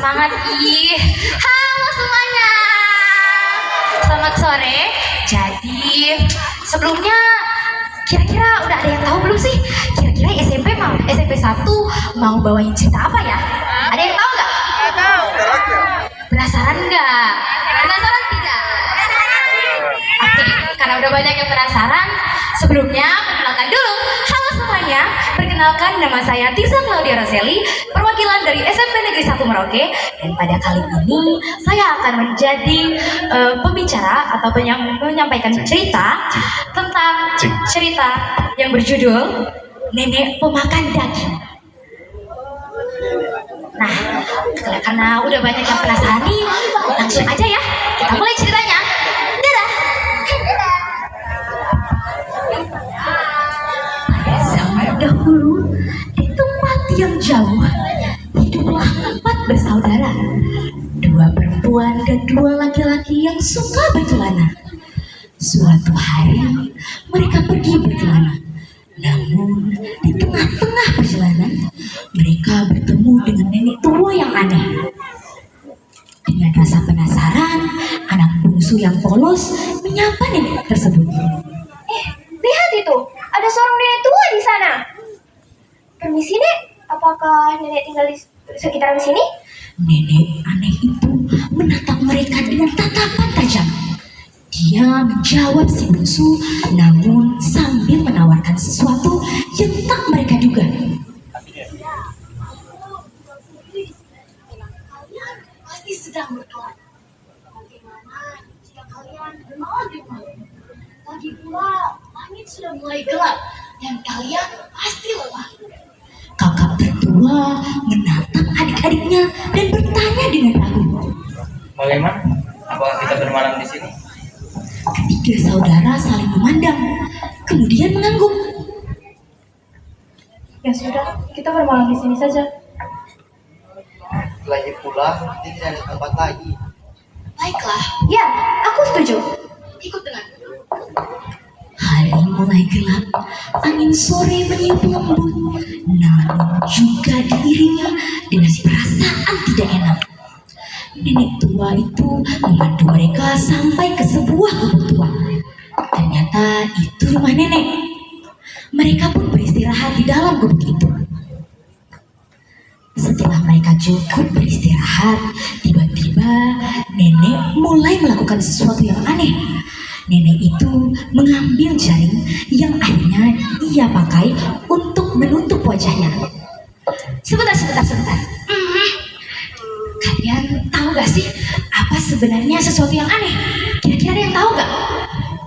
semangat. Ih, halo semuanya. Selamat sore. Jadi sebelumnya kira-kira udah ada yang tahu belum sih? Kira-kira SMP 1 mau bawain cerita apa ya? Ada yang tahu nggak? Nggak tahu. Penasaran nggak? Penasaran tidak? Oke, karena udah banyak yang penasaran, sebelumnya perkenalkan dulu. Halo semuanya, perkenalkan nama saya Tirza Claudia Roseli, perwakilan dari SMP Negeri 1 Merauke. Dan pada kali ini saya akan menjadi pembicara atau yang menyampaikan cerita tentang cerita yang berjudul Nenek Pemakan Daging. Nah, karena udah banyak yang penasaran nih, langsung aja ya, kita mulai ceritanya. Dadah! Zaman dahulu, di tempat yang jauh, hiduplah 4 bersaudara. 2 perempuan dan 2 laki-laki yang suka berkelana. Suatu hari, mereka pergi berkelana. Namun, di tengah-tengah perjalanan, mereka bertemu dengan nenek tua yang aneh. Dengan rasa penasaran, anak bungsu yang polos menyapa nenek tersebut. Lihat itu, ada seorang nenek tua di sana. Permisi, Nek. Apakah nenek tinggal di sekitaran sini? Nenek aneh itu menatap mereka dengan tatapan tajam. Dia menjawab si bungsu, namun sambil menawarkan sesuatu yang tak mereka duga. Kalian pasti sedang berkelana. Bagaimana jika kalian bermalam di malam? Lagi pula, langit sudah mulai gelap dan kalian pasti lelah. Kakak tertua menatap adik-adiknya dan bertanya dengan ragu. Bagaimana? Apakah kita bermalam di sini? Ketiga saudara saling memandang, kemudian mengangguk. Ya sudah, kita bermalam di sini saja. Lagi pula nanti tidak ada tempat lagi. Baiklah, ya, aku setuju. Ikut dengan. Hari mulai gelap, angin sore meniup lembut, namun juga diiringi dengan perasaan tidak enak. Nenek tua itu memandu mereka sampai ke sebuah gubuk tua. Ternyata itu rumah nenek. Mereka pun beristirahat di dalam gubuk itu. Setelah mereka cukup beristirahat, tiba-tiba nenek mulai melakukan sesuatu yang aneh. Nenek itu mengambil jaring yang akhirnya ia pakai untuk menutup wajahnya. Sebentar. Kalian tahu gak sih apa sebenarnya sesuatu yang aneh? Kira-kira ada yang tahu gak?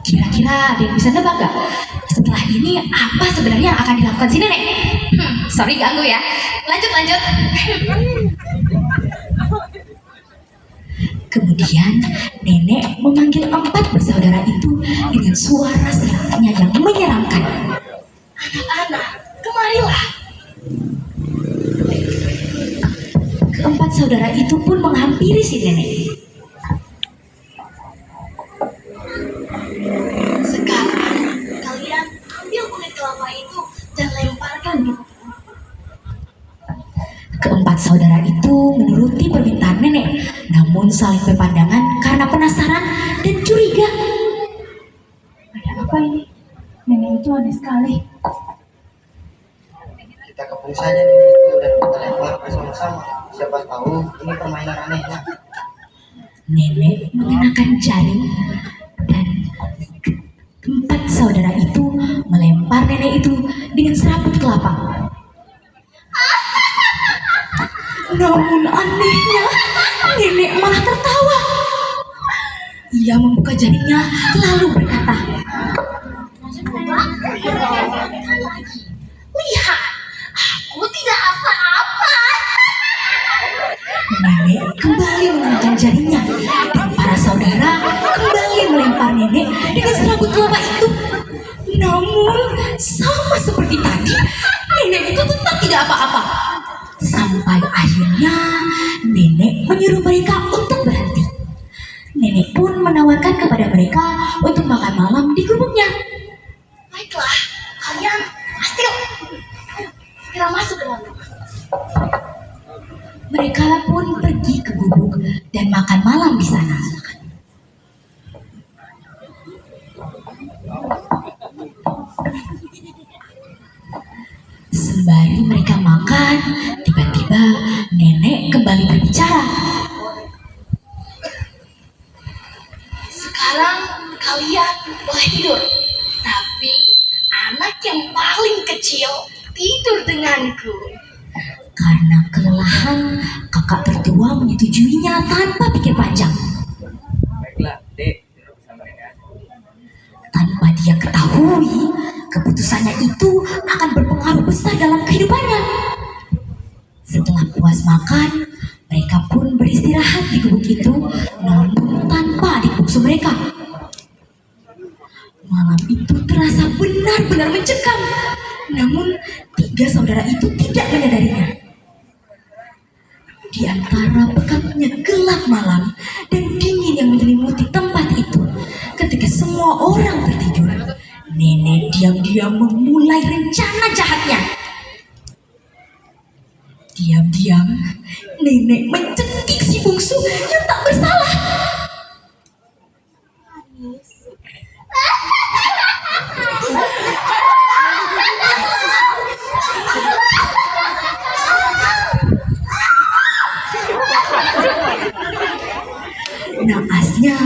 Kira-kira ada yang bisa nebak gak? Setelah ini apa sebenarnya yang akan dilakukan si nenek? Sorry ganggu ya. Lanjut. Kemudian nenek memanggil 4 bersaudara itu dengan suara seraknya yang menyeramkan. Anak-anak, kemarilah. Keempat saudara itu pun menghampiri si nenek. Sekarang, kalian ambil kulit kelapa itu dan lemparkan di Keempat saudara itu menuruti permintaan nenek, namun saling berpandangan karena penasaran dan curiga. Ada apa ini? Nenek itu aneh sekali. Kita kepung saja nenek itu dan kita lempar bersama-sama. Siapa tahu ini permainan anehnya. Nenek mengenakan jaring dan keempat saudara itu melempar nenek itu dengan serabut kelapa. Namun anehnya, nenek malah tertawa. Ia membuka jaringnya lalu berkata, Lihat, aku tidak apa-apa. nenek kembali mengenakan jaringnya dan para saudara kembali melempar nenek dengan serabut kelapa itu. Namun sama seperti tadi, nenek itu tetap tidak apa-apa. Sampai akhirnya nenek menyuruh mereka untuk berhenti. Nenek pun menawarkan kepada mereka untuk makan malam di gubuknya. Baiklah, kalian pasti segera masuk ke dalam rumah. Mereka pun pergi ke gubuk dan makan malam di sana. Sembari mereka makan, tiba-tiba nenek kembali berbicara. Sekarang kalian boleh tidur. Tapi anak yang paling kecil tidur denganku. Karena kelelahan, kakak tertua menyetujuinya tanpa pikir panjang. Baiklah, Dek, tidur bersama Nenek. Tanpa dia ketahui, keputusannya itu akan berpengaruh besar dalam kehidupannya. Setelah puas makan, mereka pun beristirahat di gubuk itu, namun tanpa adik bungsu mereka. Malam itu terasa benar-benar mencekam, namun tiga saudara itu tidak menyadarinya. Di antara pekatnya gelap malam dan dingin yang menyelimuti tempat itu, ketika semua orang tertidur, nenek diam-diam memulai rencana jahatnya. Diam-diam, nenek mencekik si bungsu yang tak bersalah. Naasnya,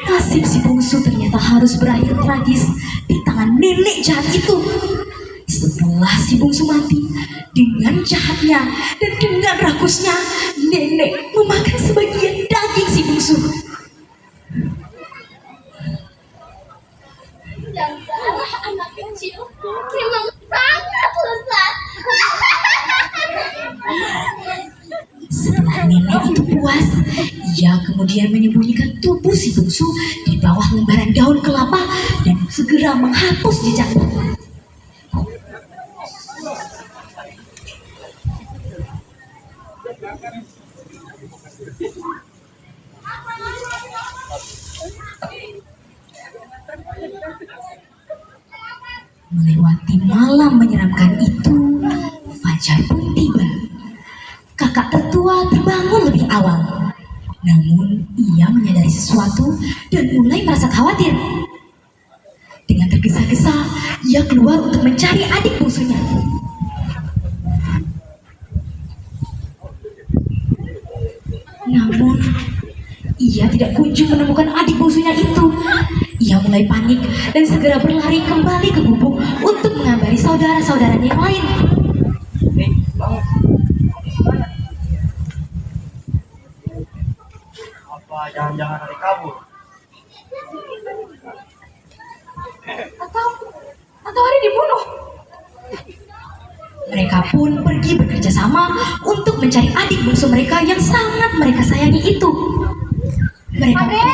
nasib si bungsu ternyata harus berakhir tragis di tangan nenek jahat itu. Setelah si bungsu mati, dengan jahatnya dan dengan rakusnya, nenek memakan sebagian daging si bungsu. Dan darah anak kecil memang sangat lezat. Setelah nenek itu puas, ia kemudian menyembunyikan tubuh si bungsu di bawah lembaran daun kelapa dan segera menghapus jejaknya. Melewati malam menyeramkan itu, fajar pun tiba. Kakak tertua terbangun lebih awal. Namun ia menyadari sesuatu dan mulai merasa khawatir. Dengan tergesa-gesa, ia keluar untuk mencari adik bungsunya. Namun ia tidak kunjung menemukan adik bungsunya itu. Ia mulai panik dan segera berlari kembali ke gubuk untuk mengabari saudara-saudaranya yang lain. Bangun. Apa jangan-jangan ada kabur? Atau hari dibunuh. Mereka pun pergi bekerja sama untuk mencari adik bungsu mereka yang sangat mereka sayangi itu. Mereka pun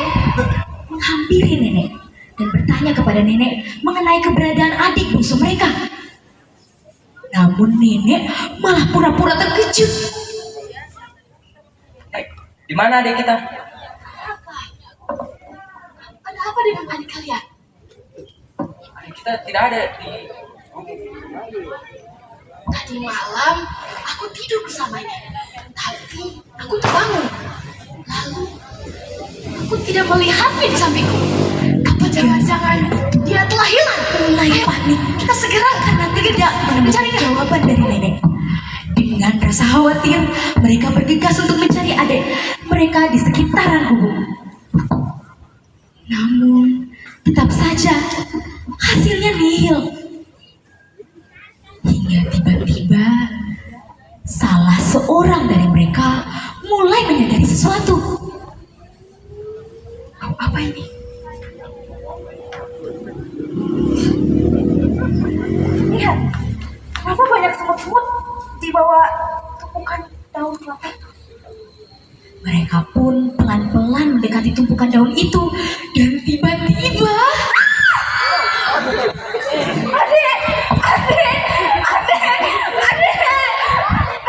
menghampiri nenek dan bertanya kepada nenek mengenai keberadaan adik bungsu mereka. Namun nenek malah pura-pura terkejut. Di mana adik kita? Ada apa dengan adik kalian? Adik kita tidak ada di Tadi malam aku tidur bersamanya, tapi aku terbangun. Lalu aku tidak melihatnya di sampingku. Apa jangan-jangan dia telah hilang? Mulai Ayo, panik kita segera karena tidak menemukan mencarinya. jawaban dari nenek. Dengan rasa khawatir, mereka bergegas untuk mencari adik mereka di sekitaran gubuk. Namun, tetap saja hasilnya nihil. Hingga tiba-tiba, salah seorang dari mereka mulai menyadari sesuatu. Oh, apa ini? Lihat, kenapa banyak semut-semut di bawah tumpukan daun kelapa itu? Mereka pun pelan-pelan mendekati tumpukan daun itu dan tiba-tiba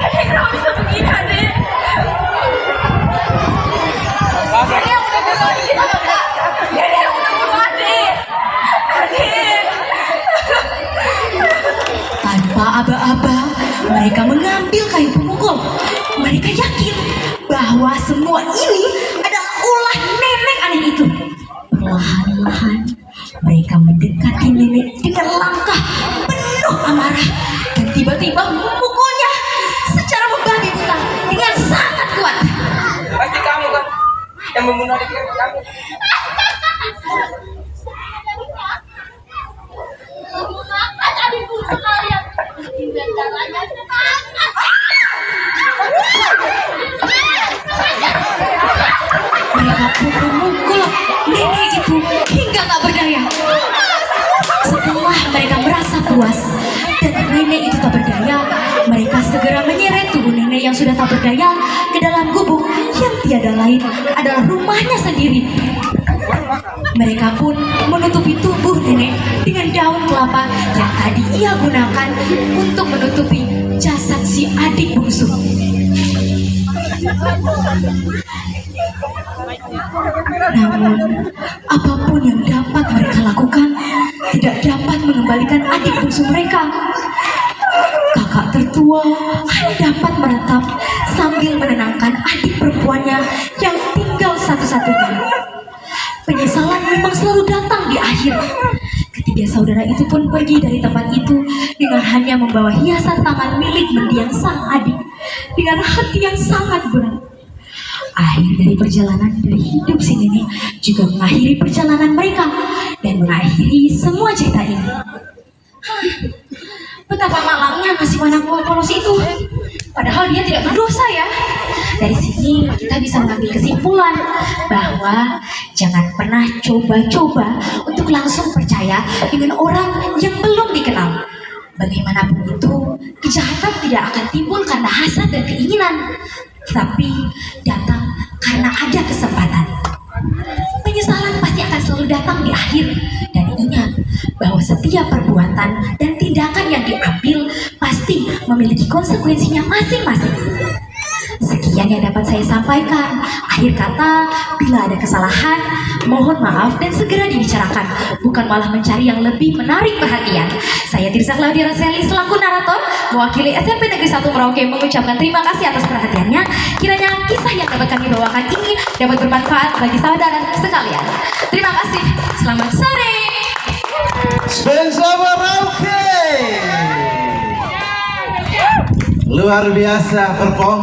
Adik, kenapa bisa begini, adik? Ini yang udah bunuh adik kita, ini yang udah bunuh adik. Adik. tanpa aba-aba mereka mengambil kayu pemukul. Mereka yakin bahwa semua ini adalah ulah nenek aneh itu. Perlahan-lahan mereka mendekati nenek dengan langkah penuh amarah dan tiba-tiba memukulnya secara membabi buta dengan sangat kuat. Pasti kamu kan yang membunuh adik kamu. Menggunakan adikku sekalian dengan caranya semangat. Mereka pun memukul nenek itu hingga tak berdaya. Setelah mereka merasa puas dan nenek itu tak berdaya, mereka segera menyeret tubuh nenek yang sudah tak berdaya ke dalam gubuk yang tiada lain adalah rumahnya sendiri. Mereka pun menutupi tubuh nenek dengan daun kelapa yang tadi ia gunakan untuk menutupi jasad si adik bungsu. Namun, apapun yang dapat mereka lakukan tidak dapat mengembalikan adik bungsu mereka. Kakak tertua hanya dapat meratap sambil menenangkan adik perempuannya yang tinggal satu-satunya. Penyesalan memang selalu datang di akhir. Ketiga saudara itu pun pergi dari tempat itu dengan hanya membawa hiasan tangan milik mendiang sang adik dengan hati yang sangat berat. Akhir dari perjalanan dari hidup si nenek juga mengakhiri perjalanan mereka dan mengakhiri semua cerita ini. Betapa malangnya nasib anak buah polos itu. Padahal dia tidak berdosa ya. Dari sini kita bisa mengambil kesimpulan bahwa jangan pernah coba-coba untuk langsung percaya dengan orang yang belum dikenal. Bagaimanapun itu, kejahatan tidak akan timbul karena hasad dan keinginan, tapi datang karena ada kesempatan. Penyesalan pasti akan selalu datang di akhir. Dan ingat bahwa setiap perbuatan dan tindakan yang diambil pasti memiliki konsekuensinya masing-masing. Sekian yang dapat saya sampaikan. Akhir kata, bila ada kesalahan, mohon maaf dan segera dibicarakan, bukan malah mencari yang lebih menarik perhatian. Saya Tirza Claudia Roseli selaku narator mewakili SMP Negeri 1 Merauke mengucapkan terima kasih atas perhatiannya. Kiranya kisah yang dapat kami bawakan ini dapat bermanfaat bagi saudara sekalian. Terima kasih. Selamat sore. Spensa Merauke. Luar biasa perform.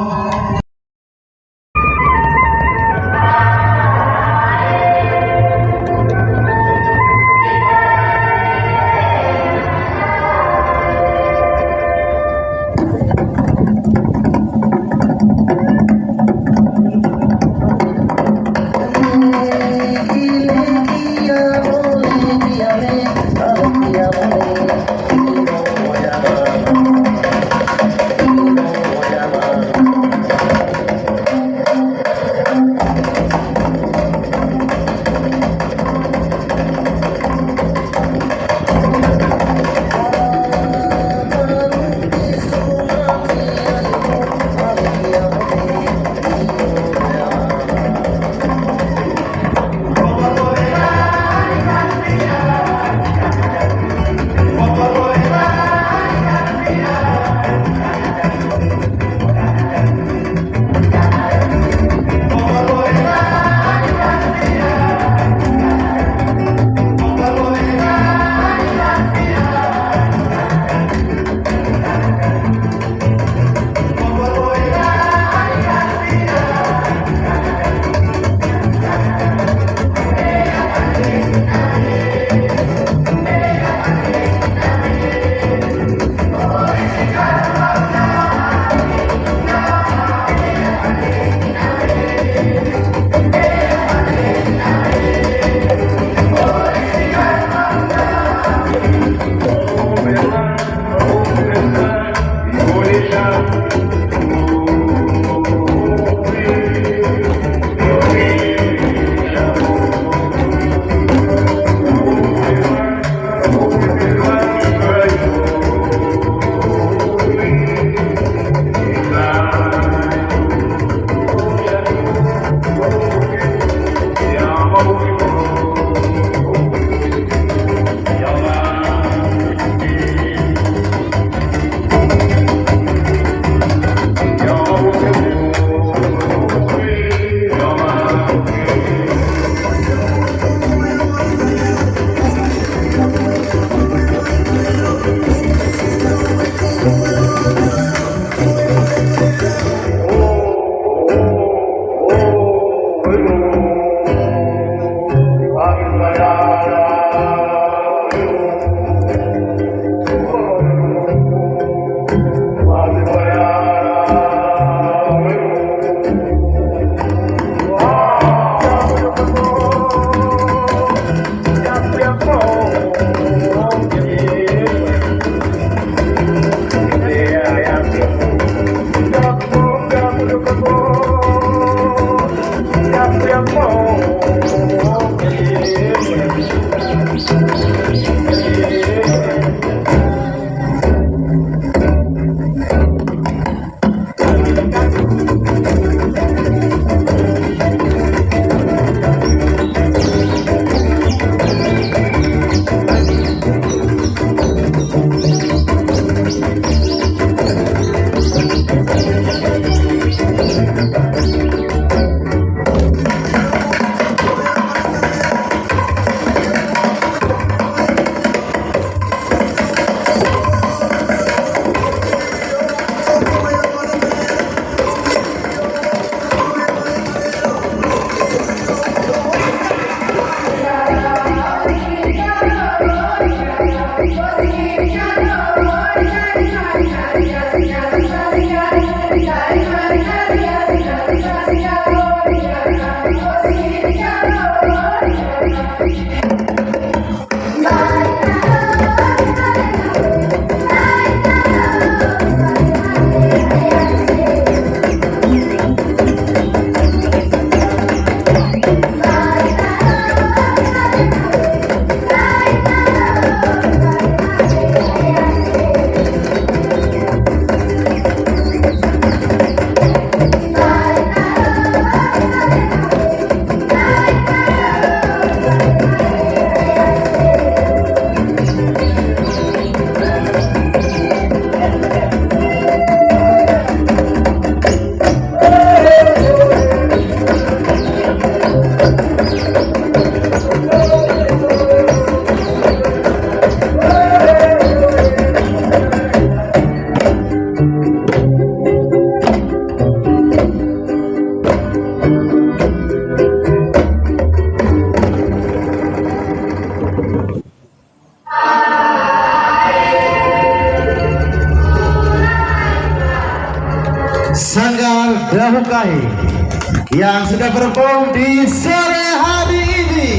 Sanggar Dahukai yang sudah perform di sore hari ini.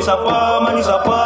Manisapa, Manisapa,